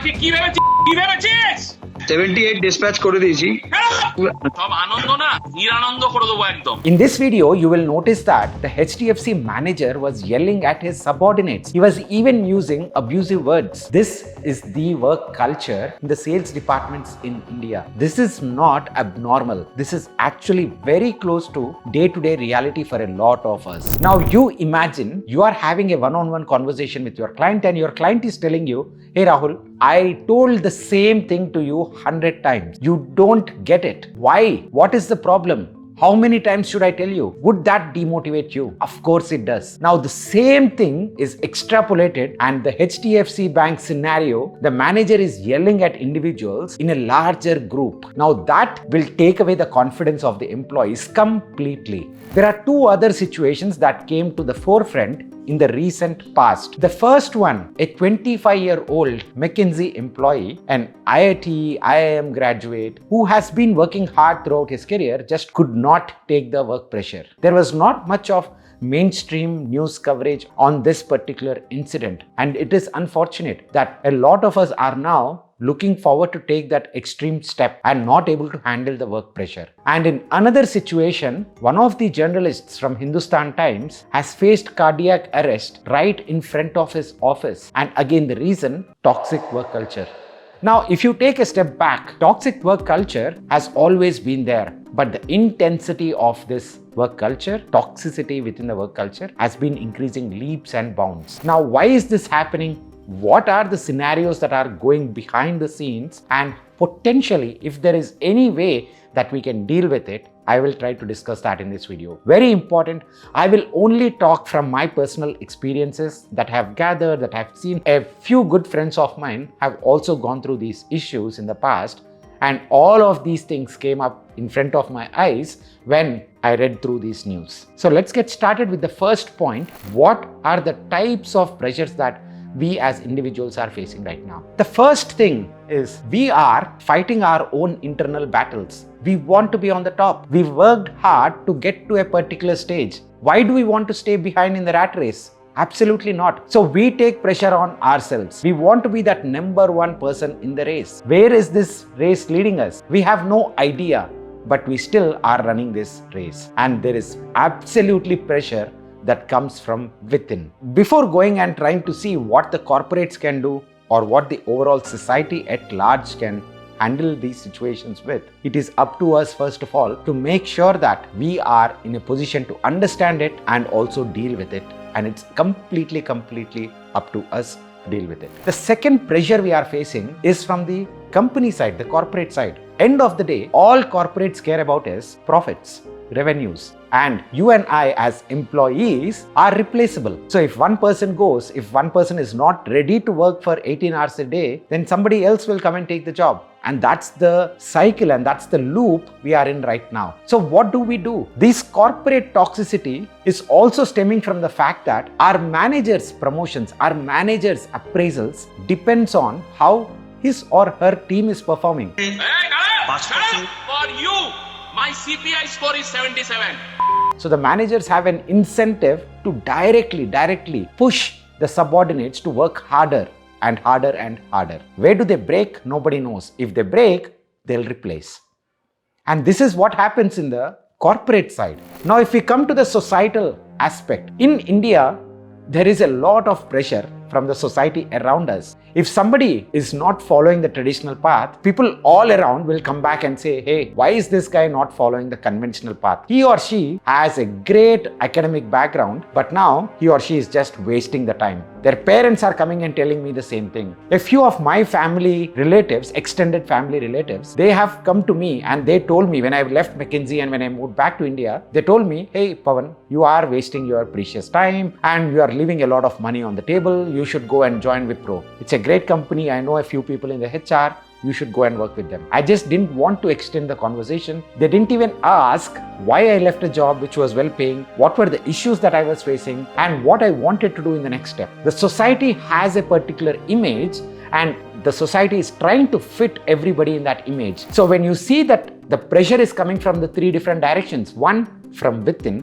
আমাকে কি ভেবেছিস 78 dispatch করে দিয়েছি। সব আনন্দ না নিরানন্দ করে দেবো একদম। In this video, you will notice that the HDFC manager was yelling at his subordinates. He was even using abusive words. This is the work culture in the sales departments in India. This is not abnormal. This is actually very close to day-to-day reality for a lot of us. Now, you imagine you are having a one-on-one conversation with your client and your client is telling you, "Hey Rahul, I told the same thing to you 100 times. You don't get it. Why? What is the problem? How many times should I tell you?" Would that demotivate you? Of course it does. Now the same thing is extrapolated and the HDFC bank scenario, the manager is yelling at individuals in a larger group. Now that will take away the confidence of the employees completely. There are two other situations that came to the forefront in the recent past. The first one, a 25-year-old McKinsey employee, an IIT, IIM graduate who has been working hard throughout his career, just could not take the work pressure. There was not much of mainstream news coverage on this particular incident, and it is unfortunate that a lot of us are now looking forward to take that extreme step and not able to handle the work pressure. And in another situation, one of the journalists from Hindustan Times has faced cardiac arrest right in front of his office. And again, the reason, toxic work culture. Now, if you take a step back, toxic work culture has always been there, but the intensity of this work culture, toxicity within the work culture, has been increasing leaps and bounds. Now, why is this happening? What are the scenarios that are going behind the scenes? And potentially, if there is any way that we can deal with it, I will try to discuss that in this video. Very important, I will only talk from my personal experiences that I have gathered, that I have seen. A few good friends of mine have also gone through these issues in the past, and all of these things came up in front of my eyes when I read through these news. So let's get started with the first point. What are the types of pressures that we as individuals are facing right now? The first thing is we are fighting our own internal battles. We want to be on the top. We've worked hard to get to a particular stage. Why do we want to stay behind in the rat race? Absolutely not. So we take pressure on ourselves. We want to be that number one person in the race. Where is this race leading us? We have no idea, but we still are running this race. And there is absolutely pressure that comes from within. Before going and trying to see what the corporates can do or what the overall society at large can handle these situations with, it is up to us first of all to make sure that we are in a position to understand it and also deal with it. And it's completely up to us to deal with it. The second pressure we are facing is from the company side, the corporate side. End of the day, all corporates care about is profits, revenues. And you and I as employees are replaceable. So if one person goes, if one person is not ready to work for 18 hours a day, then somebody else will come and take the job. And that's the cycle and that's the loop we are in right now. So what do we do? This corporate toxicity is also stemming from the fact that our managers' promotions, our managers' appraisals depends on how his or her team is performing. Hey, for you, my CPI score is 77. So the managers have an incentive to directly push the subordinates to work harder and harder and harder. Where do they break? Nobody knows. If they break, they'll replace. And this is what happens in the corporate side. Now, if we come to the societal aspect, in India, there is a lot of pressure from the society around us. If somebody is not following the traditional path, people all around will come back and say, "Hey, why is this guy not following the conventional path? He or she has a great academic background, but now he or she is just wasting the time." Their parents are coming and telling me the same thing. A few of my family relatives, extended family relatives, they have come to me and they told me when I left McKinsey and when I moved back to India, they told me, "Hey Pavan, you are wasting your precious time and you are leaving a lot of money on the table. You should go and join Wipro. It's a great company. I know a few people in the HR. You should go and work with them." I just didn't want to extend the conversation. They didn't even ask why I left a job which was well paying, what were the issues that I was facing, and what I wanted to do in the next step. The society has a particular image and the society is trying to fit everybody in that image. So when you see that the pressure is coming from the three different directions, one from within,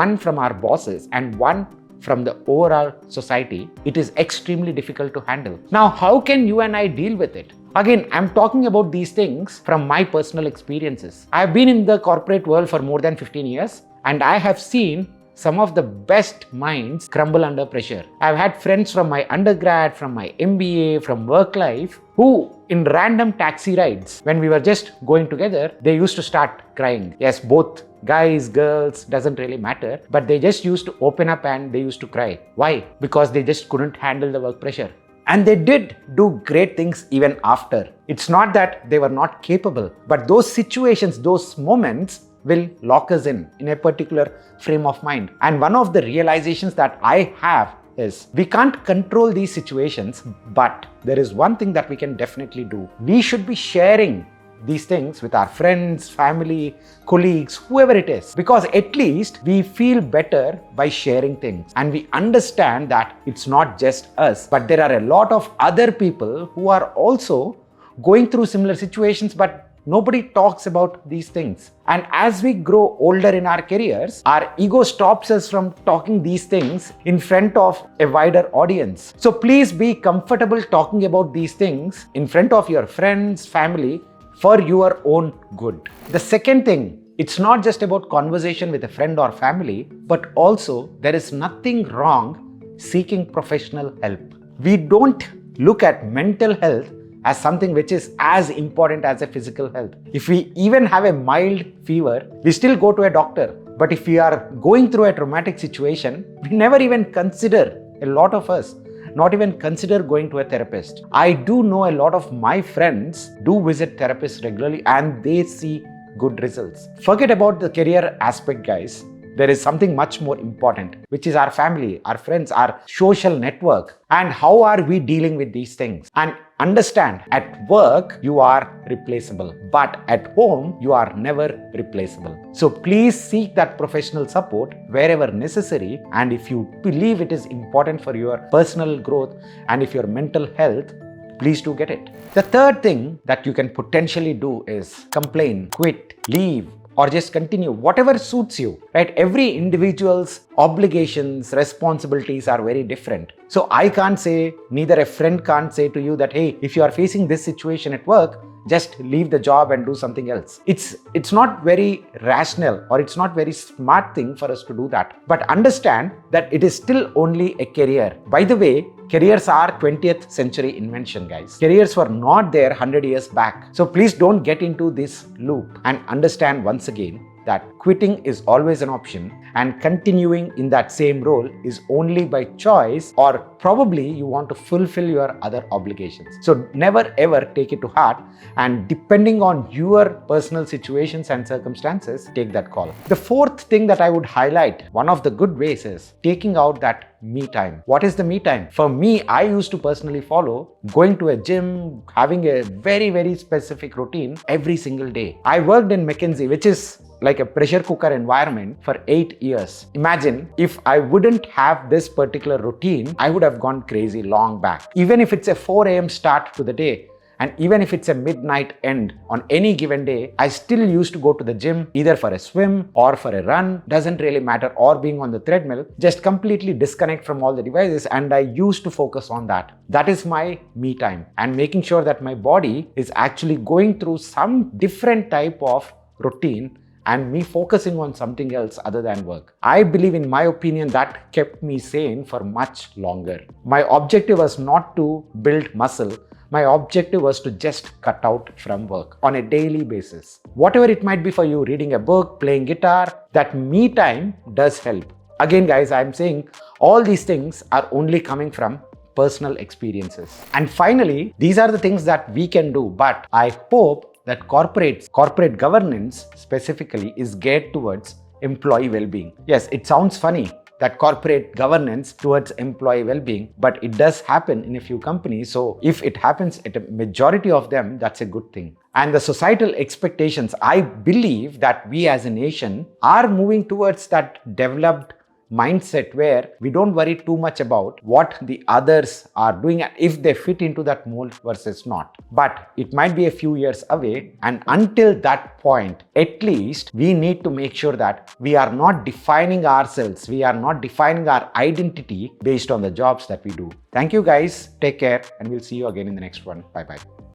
one from our bosses, and one from the overall society, it is extremely difficult to handle. Now, how can you and I deal with it? Again, I'm talking about these things from my personal experiences. I've been in the corporate world for more than 15 years and I have seen some of the best minds crumble under pressure. I've had friends from my undergrad, from my MBA, from work life, who in random taxi rides, when we were just going together, they used to start crying. Yes, both guys, girls, doesn't really matter, but they just used to open up and they used to cry. Why? Because they just couldn't handle the work pressure. And they did do great things even after. It's not that they were not capable, but those situations, those moments will lock us in a particular frame of mind. And one of the realizations that I have is we can't control these situations, but there is one thing that we can definitely do. We should be sharing these things with our friends, family, colleagues, whoever it is, because at least we feel better by sharing things and we understand that it's not just us, but there are a lot of other people who are also going through similar situations, but nobody talks about these things. And as we grow older in our careers, our ego stops us from talking these things in front of a wider audience. So please be comfortable talking about these things in front of your friends, family, for your own good. The second thing, it's not just about conversation with a friend or family, but also there is nothing wrong seeking professional help. We don't look at mental health as something which is as important as a physical health. If we even have a mild fever, we still go to a doctor. But if we are going through a traumatic situation, we never even consider, a lot of us, not even consider going to a therapist. I do know a lot of my friends do visit therapists regularly and they see good results. Forget about the career aspect, guys. There is something much more important, which is our family, our friends, our social network, and how are we dealing with these things. And understand, at work, you are replaceable, but at home, you are never replaceable. So please seek that professional support wherever necessary. And if you believe it is important for your personal growth and if your mental health, please do get it. The third thing that you can potentially do is complain, quit, leave, or just continue, whatever suits you, right? Every individual's obligations, responsibilities are very different. So I can't say, neither a friend can't say to you that, hey, if you are facing this situation at work, just leave the job and do something else. It's not very rational or it's not very smart thing for us to do that. But understand that it is still only a career. By the way, careers are 20th century invention, guys. Careers were not there 100 years back. So please don't get into this loop and understand once again that quitting is always an option and continuing in that same role is only by choice, or probably you want to fulfill your other obligations. So never ever take it to heart, and depending on your personal situations and circumstances, take that call. The fourth thing that I would highlight, one of the good ways is taking out that me time. What is the me time? For me, I used to personally follow going to a gym, having a very, very specific routine every single day. I worked in McKinsey, which is like a pressure cooker environment, for 8 years. Imagine if I wouldn't have this particular routine, I would have gone crazy long back. Even if it's a 4 a.m. start to the day, and even if it's a midnight end on any given day, I still used to go to the gym either for a swim or for a run, doesn't really matter, or being on the treadmill, just completely disconnect from all the devices, and I used to focus on that. That is my me time, and making sure that my body is actually going through some different type of routine and me focusing on something else other than work. I believe, in my opinion, that kept me sane for much longer. My objective was not to build muscle. My objective was to just cut out from work on a daily basis. Whatever it might be for you, reading a book, playing guitar, that me time does help. Again, guys, I'm saying all these things are only coming from personal experiences. And finally, these are the things that we can do, but I hope that corporate governance specifically is geared towards employee well-being. Yes, it sounds funny that corporate governance towards employee well-being, but it does happen in a few companies. So if it happens at a majority of them, that's a good thing. And the societal expectations, I believe that we as a nation are moving towards that developed mindset where we don't worry too much about what the others are doing and if they fit into that mold versus not. But it might be a few years away, and until that point, at least we need to make sure that we are not defining ourselves, we are not defining our identity based on the jobs that we do. Thank you guys, take care, and we'll see you again in the next one. Bye bye.